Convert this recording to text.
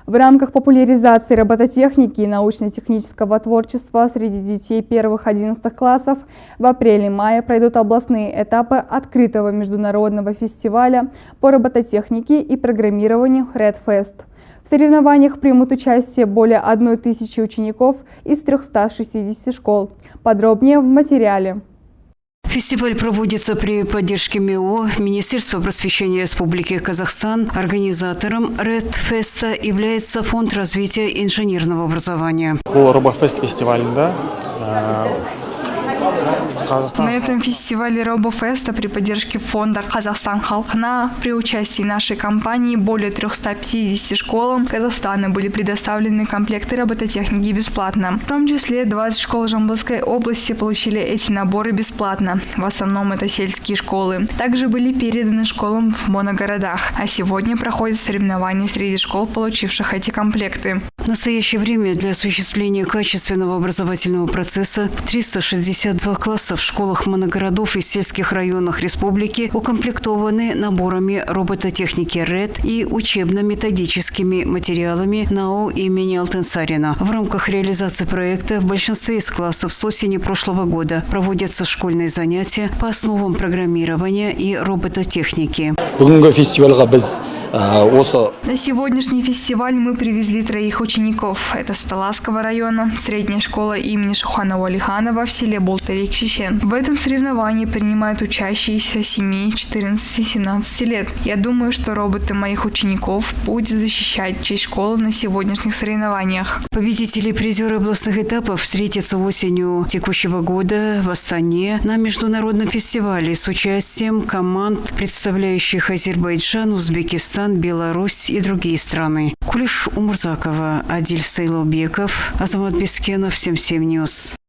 В рамках популяризации робототехники и научно-технического творчества среди детей первых 11 классов в апреле-мае пройдут областные этапы открытого международного фестиваля по робототехнике и программированию RedFest. В соревнованиях примут участие более 1000 учеников из 360 школ. Подробнее в материале. Фестиваль проводится при поддержке МИО, Министерства просвещения Республики Казахстан. Организатором RedFest является Фонд развития инженерного образования. RoboFest фестивалінде На этом фестивале RoboFest при поддержке фонда «Казахстан халқына» при участии нашей компании более 350 школам Казахстана были предоставлены комплекты робототехники бесплатно. В том числе 20 школ Жамбылской области получили эти наборы бесплатно. В основном это сельские школы. Также были переданы школам в моногородах. А сегодня проходят соревнования среди школ, получивших эти комплекты. В настоящее время для осуществления качественного образовательного процесса 362 класса в школах моногородов и сельских районах республики укомплектованы наборами робототехники RED и учебно-методическими материалами НАО имени Алтынсарина. В рамках реализации проекта в большинстве из классов с осени прошлого года проводятся школьные занятия по основам программирования и робототехники. На сегодняшний фестиваль мы привезли 3 учеников. Это с Таласского района, средняя школа имени Шухана Уалиханова в селе Болтарик-Чечен. В этом соревновании принимают учащиеся 7, 14 и 17 лет. Я думаю, что роботы моих учеников будут защищать честь школы на сегодняшних соревнованиях. Победители и призеры областных этапов встретятся осенью текущего года в Астане на международном фестивале с участием команд, представляющих Азербайджан, Узбекистан, Беларусь и другие страны. Кулиш Умурзакова, Адиль Сайлаубеков, Азамат Бескенов, 77 News.